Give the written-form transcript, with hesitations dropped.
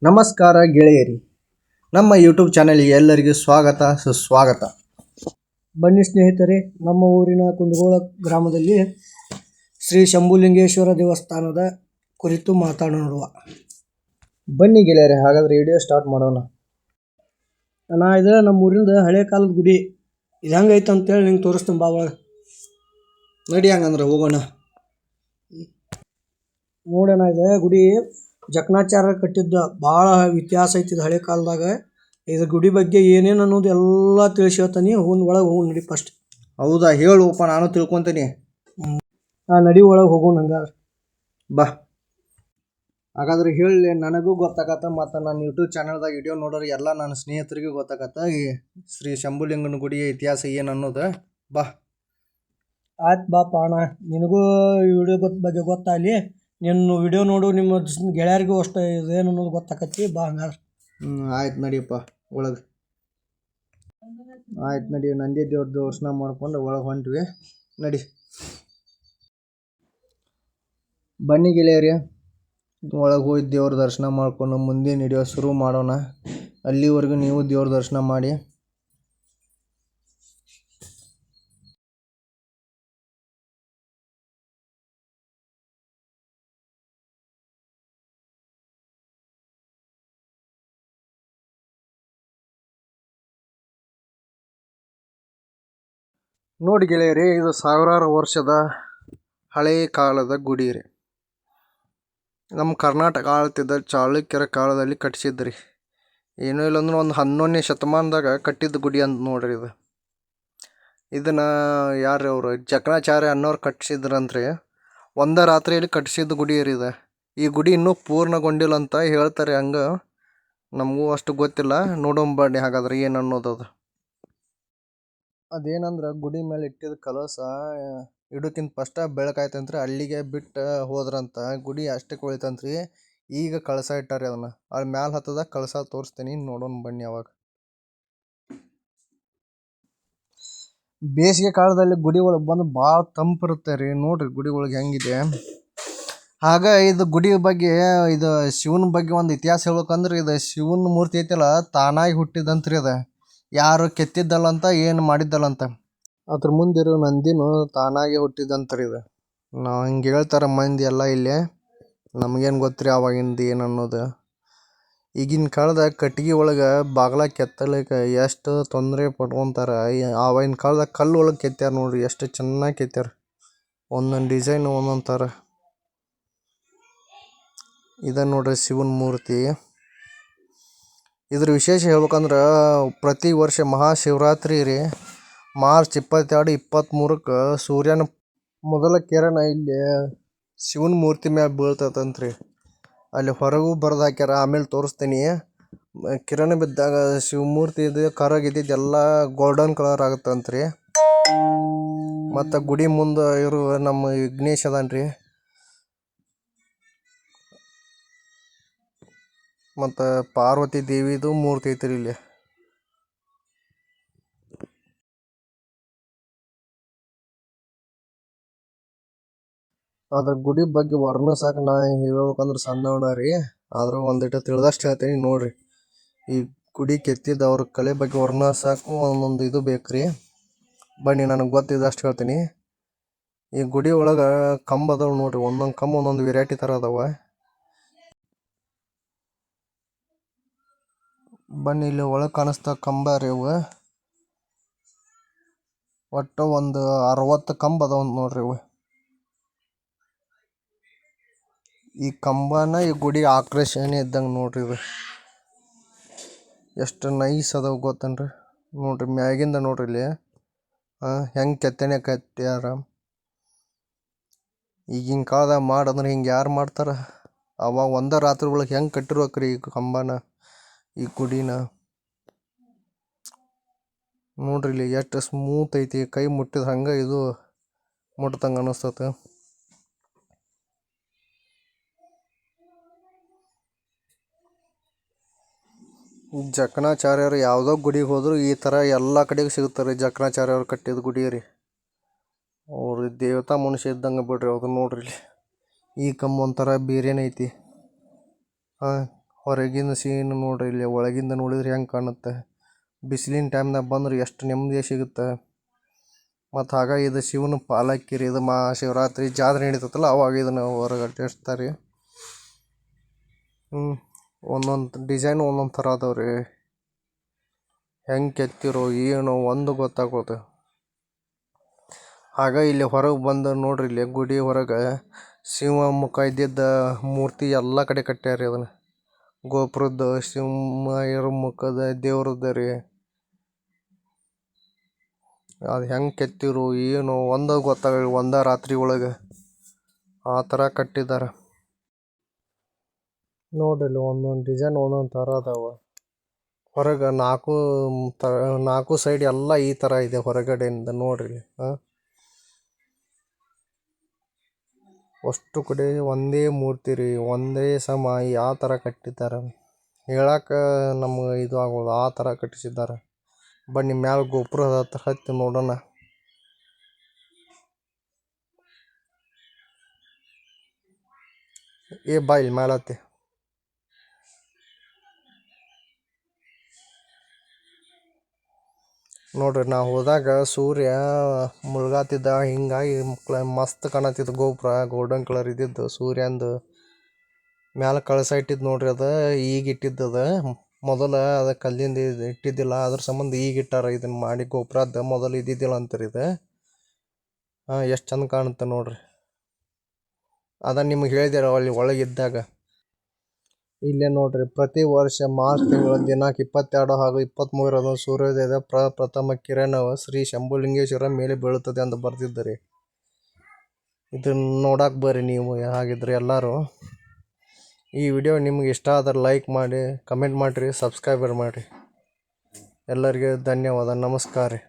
ನಮಸ್ಕಾರ ಗೆಳೆಯರಿ, ನಮ್ಮ ಯೂಟ್ಯೂಬ್ ಚಾನೆಲ್ಗೆ ಎಲ್ಲರಿಗೂ ಸ್ವಾಗತ ಸುಸ್ವಾಗತ. ಬನ್ನಿ ಸ್ನೇಹಿತರೆ, ನಮ್ಮ ಊರಿನ ಕುಂದಗೋಳ ಗ್ರಾಮದಲ್ಲಿ ಶ್ರೀ ಶಂಭುಲಿಂಗೇಶ್ವರ ದೇವಸ್ಥಾನದ ಕುರಿತು ಮಾತನಾಡುವ. ಬನ್ನಿ ಗೆಳೆಯರಿ, ಹಾಗಾದ್ರೆ ವಿಡಿಯೋ ಸ್ಟಾರ್ಟ್ ಮಾಡೋಣ. ಇದು ನಮ್ಮ ಊರಿಂದ ಹಳೆ ಕಾಲದ ಗುಡಿ. ಇದು ಹೆಂಗೈತೆ ಅಂತೇಳಿ ನಿಂಗೆ ತೋರಿಸ್ತೀನಿ ಬಾ ಒಳಗೆ. ನಡಿ ಹಂಗಂದ್ರೆ ಹೋಗೋಣ. ನೋಡೋಣ, ಇದು ಗುಡಿ ಜಕಣಾಚಾರ್ಯ ಕಟ್ಟಿದ್ದ. ಭಾಳ ಇತಿಹಾಸ ಐತಿ ಇದು ಹಳೆ ಕಾಲದಾಗ. ಇದು ಗುಡಿ ಬಗ್ಗೆ ಏನೇನು ಅನ್ನೋದು ಎಲ್ಲ ತಿಳಿಸಿ ಹೇಳ್ತಾನೆ. ಒಳಗೆ ಹೋಗೋಣ ನಡಿ ಫಸ್ಟ್. ಹೌದಾ, ಹೇಳುವಪ್ಪ, ನಾನು ತಿಳ್ಕೊತೀನಿ. ನಡಿ ಒಳಗೆ ಹೋಗೋಣ ಹಂಗಾದ್ರೆ ಬಾ. ಹಾಗಾದ್ರೆ ಹೇಳಿ, ನನಗೂ ಗೊತ್ತಾಗತ್ತ, ಮತ್ತು ನನ್ನ ಯೂಟ್ಯೂಬ್ ಚಾನಲ್ದಾಗ ವಿಡಿಯೋ ನೋಡೋರು ಎಲ್ಲ ನನ್ನ ಸ್ನೇಹಿತರಿಗೂ ಗೊತ್ತಾಗತ್ತ ಈ ಶ್ರೀ ಶಂಭುಲಿಂಗನ ಗುಡಿಯ ಇತಿಹಾಸ ಏನು ಅನ್ನೋದು. ಬಾ. ಆಯ್ತು ಬಾಪ ಅಣ್ಣ, ನಿನಗೂ ಈ ವಿಡಿಯೋ ಬಗ್ಗೆ ಗೊತ್ತಾಗಲಿ. ನೀನು ವಿಡಿಯೋ ನೋಡು, ನಿಮ್ಮ ಗೆಳೆಯರಿಗೂ ಅಷ್ಟು ಇದೇನು ಅನ್ನೋದು ಗೊತ್ತಾಕತ್ತಿ. ಬಾ ಹಂಗಾದ್ರೆ. ಆಯ್ತು ನಡಿಯಪ್ಪ ಒಳಗೆ. ಆಯ್ತು ನಡಿ, ನಂದಿ ದೇವ್ರ ದರ್ಶನ ಮಾಡ್ಕೊಂಡು ಒಳಗೆ ಹೊಂಟ್ವಿ. ನಡಿ. ಬನ್ನಿ ಗೆಳೆಯರಿ, ಒಳಗೆ ಹೋಗಿ ದೇವ್ರ ದರ್ಶನ ಮಾಡ್ಕೊಂಡು ಮುಂದಿನ ವಿಡಿಯೋ ಶುರು ಮಾಡೋಣ. ಅಲ್ಲಿವರೆಗೂ ನೀವು ದೇವ್ರ ದರ್ಶನ ಮಾಡಿ. ನೋಡಿ ಗೆಳೆಯರಿ, ಇದು ಸಾವಿರಾರು ವರ್ಷದ ಹಳೆಯ ಕಾಲದ ಗುಡಿ ರೀ. ನಮ್ಮ ಕರ್ನಾಟಕ ಆಳ್ತಿದ್ದ ಚಾಲುಕ್ಯರ ಕಾಲದಲ್ಲಿ ಕಟ್ಟಿಸಿದ್ರಿ. ಏನೂ ಇಲ್ಲಂದ್ರೆ ಒಂದು 11ನೇ ಶತಮಾನದಾಗ ಕಟ್ಟಿದ್ದ ಗುಡಿ ಅಂತ ನೋಡ್ರಿ ಇದು. ಇದನ್ನು ಯಾರು ಅವರು ಜಕಣಾಚಾರ್ಯ ಅನ್ನೋರು ಕಟ್ಟಿಸಿದ್ರಂತ್ರಿ. ಒಂದೇ ರಾತ್ರಿಯಲ್ಲಿ ಕಟ್ಟಿಸಿದ ಗುಡಿ ರೀ ಇದು. ಈ ಗುಡಿ ಇನ್ನೂ ಪೂರ್ಣಗೊಂಡಿಲ್ಲ ಅಂತ ಹೇಳ್ತಾರೆ. ಹಂಗೆ ನಮಗೂ ಅಷ್ಟು ಗೊತ್ತಿಲ್ಲ. ನೋಡೋಣ ಬನ್ನಿ ಹಾಗಾದ್ರೆ ಏನು ಅನ್ನೋದದು. ಅದೇನಂದ್ರೆ ಗುಡಿ ಮೇಲೆ ಇಟ್ಟಿದ್ದ ಕಲಶ ಇಡೋಕ್ಕಿಂತ ಫಸ್ಟ ಬೆಳಕಾಯ್ತಂತ್ರಿ. ಅಲ್ಲಿಗೆ ಬಿಟ್ಟು ಹೋದ್ರಂತ. ಗುಡಿ ಅಷ್ಟಕ್ಕೆ ಉಳಿತಂತ್ರಿ. ಈಗ ಕಳಸ ಇಟ್ಟಾರೆ. ಅದನ್ನು ಅಲ್ಲಿ ಮ್ಯಾಲೆ ಹತ್ತದ ಕಳಸ ತೋರಿಸ್ತೀನಿ, ನೋಡೋಣ ಬನ್ನಿ. ಅವಾಗ ಬೇಸಿಗೆ ಕಾಲದಲ್ಲಿ ಗುಡಿ ಒಳಗೆ ಬಂದು ಭಾಳ ತಂಪಿರುತ್ತೆ ರೀ. ನೋಡ್ರಿ ಗುಡಿ ಒಳಗೆ ಹೆಂಗಿದೆ. ಆಗ ಇದು ಗುಡಿ ಬಗ್ಗೆ, ಇದು ಶಿವನ ಬಗ್ಗೆ ಒಂದು ಇತಿಹಾಸ ಹೇಳ್ಬೇಕಂದ್ರೆ, ಇದು ಶಿವನ ಮೂರ್ತಿ ಐತಿಲ್ಲ, ತಾನಾಗಿ ಹುಟ್ಟಿದಂತ್ರಿ. ಅದು ಯಾರು ಕೆತ್ತಿದ್ದಲ್ಲಂತ, ಏನು ಮಾಡಿದ್ದಲ್ಲಂತ. ಅದ್ರ ಮುಂದಿರೋ ನಂದಿನೂ ತಾನಾಗೆ ಹುಟ್ಟಿದಂತ್ರಿ. ಇದು ನಾವು ಹಿಂಗೆ ಹೇಳ್ತಾರೆ ಮಂದಿ ಎಲ್ಲ ಇಲ್ಲಿ. ನಮಗೇನು ಗೊತ್ತ್ರಿ ಅವಾಗಿಂದ ಏನು ಅನ್ನೋದು. ಈಗಿನ ಕಾಲದಾಗ ಕಟ್ಟಿಗೆ ಒಳಗೆ ಬಾಗ್ಲ ಕೆತ್ತಲಿಕ್ಕೆ ಎಷ್ಟು ತೊಂದರೆ ಪಡ್ಕೊತಾರೆ. ಆವಾಗಿನ ಕಾಲದಾಗ ಕಲ್ಲು ಒಳಗೆ ಕೆತ್ಯಾರ ನೋಡ್ರಿ, ಎಷ್ಟು ಚೆನ್ನಾಗಿ ಕೆತ್ಯಾರ. ಒಂದೊಂದು ಡಿಸೈನ್ ಒಂದೊಂದು ಥರ. ಇದು ನೋಡ್ರಿ ಶಿವನ ಮೂರ್ತಿ. ಇದ್ರ ವಿಶೇಷ ಹೇಳ್ಬೇಕಂದ್ರೆ, ಪ್ರತಿ ವರ್ಷ ಮಹಾಶಿವರಾತ್ರಿ ರೀ, ಮಾರ್ಚ್ 22, 23ಕ್ಕೆ ಸೂರ್ಯನ ಮೊದಲ ಕಿರಣ ಇಲ್ಲಿ ಶಿವನ ಮೂರ್ತಿ ಮ್ಯಾಲೆ ಬೀಳ್ತದಂತ್ರಿ. ಅಲ್ಲಿ ಹೊರಗೂ ಬರೆದು ಹಾಕ್ಯಾರ, ಆಮೇಲೆ ತೋರಿಸ್ತೀನಿ. ಕಿರಣ ಬಿದ್ದಾಗ ಶಿವಮೂರ್ತಿ ಇದು ಕರಗಿದ್ದೆಲ್ಲ ಗೋಲ್ಡನ್ ಕಲರ್ ಆಗುತ್ತಂತ್ರಿ. ಮತ್ತು ಗುಡಿ ಮುಂದೆ ಇರುವ ನಮ್ಮ ವಿಘ್ನೇಶ್ ಅದಾನ್ರಿ. ಮತ್ತು ಪಾರ್ವತಿ ದೇವಿದು ಮೂರ್ತಿ ಐತ್ರಿ ಇಲ್ಲಿ. ಅದ್ರ ಗುಡಿ ಬಗ್ಗೆ ವರ್ಣಿಸಕ್ಕೆ ನಾ ಹೇಳ್ಬೇಕಂದ್ರೆ ಸಣ್ಣವಣ ರೀ. ಆದರೂ ಒಂದಿಟ್ಟು ತಿಳಿದಷ್ಟು ಹೇಳ್ತೀನಿ ನೋಡ್ರಿ. ಈ ಗುಡಿ ಕೆತ್ತಿದ್ದು ಅವ್ರ ಕಲೆ ಬಗ್ಗೆ ವರ್ಣಿಸಕ್ಕೂ ಒಂದೊಂದು ಇದು ಬೇಕ್ರಿ. ಬನ್ನಿ, ನನಗೆ ಗೊತ್ತಿದ್ದಷ್ಟು ಹೇಳ್ತೀನಿ. ಈ ಗುಡಿ ಒಳಗೆ ಕಂಬ ಅದಾವ ನೋಡ್ರಿ. ಒಂದೊಂದು ಕಂಬ ಒಂದೊಂದು ವೆರೈಟಿ ಥರ ಅದಾವ. ಬನ್ನಿ, ಇಲ್ಲಿ ಒಳಗೆ ಕಾಣಿಸ್ತಾ ಕಂಬ ರೀ ಅವು. ಒಟ್ಟು ಒಂದು 60 ಕಂಬ ಅದಾವ ನೋಡ್ರಿ ಅವು. ಈ ಕಂಬನ ಈ ಗುಡಿ ಆಕರ್ಷಣೆ ಇದ್ದಂಗೆ ನೋಡ್ರಿ. ಇದು ಎಷ್ಟು ನೈಸ್ ಅದಾವ ಗೊತ್ತನ್ರಿ. ನೋಡ್ರಿ ಮ್ಯಾಗಿಂದ ನೋಡ್ರಿ ಇಲ್ಲಿ ಹೆಂಗೆ ಕೆತ್ತನೆ ಕಟ್ಟ್ಯಾರ. ಈಗಿನ ಕಾಲದಾಗ ಮಾಡಂದ್ರೆ ಹಿಂಗೆ ಯಾರು ಮಾಡ್ತಾರೆ? ಅವಾಗ ಒಂದೇ ರಾತ್ರಿ ಒಳಗೆ ಹೆಂಗೆ ಕಟ್ಟಿರ್ಬೇಕ್ರಿ ಈ ಕಂಬನ, ಈ ಗುಡಿನ. ನೋಡ್ರಿ ಇಲ್ಲಿ ಎಷ್ಟು ಸ್ಮೂತ್ ಐತಿ. ಕೈ ಮುಟ್ಟಿದ ಹಂಗೆ ಇದು ಮುಟ್ತಂಗೆ ಅನ್ನಿಸ್ತತೆ. ಜಕಣಾಚಾರ್ಯರು ಯಾವುದೋ ಗುಡಿಗೆ ಹೋದ್ರು ಈ ಥರ ಎಲ್ಲ ಕಡೆಗೂ ಸಿಗುತ್ತಾರೆ. ಜಕಣಾಚಾರ್ಯವ್ರು ಕಟ್ಟಿದ ಗುಡಿ ರೀ. ಅವ್ರು ದೇವತಾ ಮನುಷ್ಯ ಇದ್ದಂಗೆ ಬಿಡ್ರಿ. ಅದು ನೋಡ್ರಿ ಇಲ್ಲಿ ಈ ಕಂಬ ಒಂಥರ ಬೇರೆನೇ ಐತಿ. ಹೊರಗಿನ ಸೀನ್ ನೋಡ್ರಿ, ಇಲ್ಲಿ ಒಳಗಿಂದ ನೋಡಿದ್ರೆ ಹೆಂಗೆ ಕಾಣುತ್ತೆ. ಬಿಸಿಲಿನ ಟೈಮ್ನಾಗ ಬಂದ್ರೆ ಎಷ್ಟು ನೆಮ್ಮದಿ ಸಿಗುತ್ತೆ. ಮತ್ತು ಹಾಗಾಗಿ ಇದು ಶಿವನ ಪಾಲಕಿ ರೀ. ಇದು ಮಹಾಶಿವರಾತ್ರಿ ಜಾತ್ರೆ ನಡೀತೈತಲ್ಲ ಅವಾಗ ಇದನ್ನು ಹೊರಗೆ ಅಡ್ಡಿಸ್ತಾರೆ. ಒಂದೊಂದು ಡಿಸೈನ್ ಒಂದೊಂದು ಥರ ಅದಾವೆ ರೀ. ಹೆಂಗೆ ಕೆತ್ತಿರೋ ಏನೋ ಒಂದು ಗೊತ್ತಾಗೋದು. ಆಗ ಇಲ್ಲಿ ಹೊರಗೆ ಬಂದು ನೋಡ್ರಿ, ಇಲ್ಲಿ ಗುಡಿ ಹೊರಗೆ ಶಿವ ಮುಖ ಇದ್ದಿದ್ದ ಮೂರ್ತಿ ಎಲ್ಲ ಕಡೆ ಕಟ್ಟ್ಯಾರ. ಅದನ್ನು ಗೋಪುರದ ಶಿವ ಮುಖದ ದೇವ್ರದ ರೀ. ಅದು ಹೆಂಗೆ ಕೆತ್ತಿರು ಏನು ಒಂದು ಗೊತ್ತಾಗಲಿ, ಒಂದ ರಾತ್ರಿ ಒಳಗೆ ಆ ಥರ ಕಟ್ಟಿದ್ದಾರೆ ನೋಡ್ರಿ. ಒಂದೊಂದು ಡಿಸೈನ್ ಒಂದೊಂದು ಥರ ಅದಾವ. ಹೊರಗೆ ನಾಲ್ಕು ಸೈಡ್ ಎಲ್ಲ ಈ ಥರ ಇದೆ ಹೊರಗಡೆಯಿಂದ ನೋಡ್ರಿ. ಅಷ್ಟು ಕಡೆ ಒಂದೇ ಮೂರ್ತಿ ರೀ, ಒಂದೇ ಸಮ ಯಾವ ಥರ ಕಟ್ಟಿದ್ದಾರೆ ಹೇಳಕ್ಕೆ ನಮ್ಗೆ ಇದು ಆಗೋದು, ಆ ಥರ ಕಟ್ಟಿಸಿದ್ದಾರೆ. ಬನ್ನಿ ಮ್ಯಾಲೆ ಗೋಪುರದ ಹತ್ರ ಹತ್ತಿ ನೋಡೋಣ. ಬಾ ಇಲ್ಲಿ ಮ್ಯಾಲೆ ಹತ್ತಿ ನೋಡ್ರಿ. ನಾವು ಹೋದಾಗ ಸೂರ್ಯ ಮುಳುಗಾತಿದ್ದ, ಹಿಂಗಾಗಿ ಮಸ್ತ್ ಕಾಣತ್ತಿದ್ದು ಗೋಪುರ ಗೋಲ್ಡನ್ ಕಲರ್ ಇದ್ದಿದ್ದು ಸೂರ್ಯಂದು ಮ್ಯಾಲೆ ಕಳಸ ಇಟ್ಟಿದ್ದು ನೋಡ್ರಿ. ಅದು ಈಗ ಇಟ್ಟಿದ್ದದ, ಮೊದಲು ಅದು ಕಲ್ಲಿಂದ ಇಟ್ಟಿದ್ದಿಲ್ಲ, ಅದ್ರ ಸಂಬಂಧ ಈಗ ಇಟ್ಟಾರ ಇದನ್ನು ಮಾಡಿ. ಗೋಪುರದ ಮೊದಲು ಇದ್ದಿದ್ದಿಲ್ಲ ಅಂತಾರೆ ಇದು. ಎಷ್ಟು ಚಂದ ಕಾಣುತ್ತೆ ನೋಡ್ರಿ. ಅದನ್ನು ನಿಮ್ಗೆ ಹೇಳಿದಾರೆ ಅಲ್ಲಿ ಒಳಗಿದ್ದಾಗ. ಇಲ್ಲೇ ನೋಡ್ರಿ, ಪ್ರತಿ ವರ್ಷ ಮಾರ್ಚ್ ತಿಂಗಳ ದಿನಾಂಕ 22 ಹಾಗೂ 23 ಸೂರ್ಯೋದಯದ ಪ್ರಥಮ ಕಿರಣವು ಶ್ರೀ ಶಂಭುಲಿಂಗೇಶ್ವರ ಮೇಲೆ ಬೀಳುತ್ತದೆ ಅಂತ ಬರ್ತಿದ್ದಾರೆ. ಇದನ್ನ ನೋಡಕ್ಕೆ ಬರ್ರಿ ನೀವು ಹಾಗಿದ್ರೆ ಎಲ್ಲರೂ. ಈ ವಿಡಿಯೋ ನಿಮ್ಗೆ ಇಷ್ಟ ಆದ್ರೆ ಲೈಕ್ ಮಾಡಿ, ಕಮೆಂಟ್ ಮಾಡಿರಿ, ಸಬ್ಸ್ಕ್ರೈಬರ್ ಮಾಡಿರಿ. ಎಲ್ಲರಿಗೆ ಧನ್ಯವಾದ, ನಮಸ್ಕಾರ ರೀ.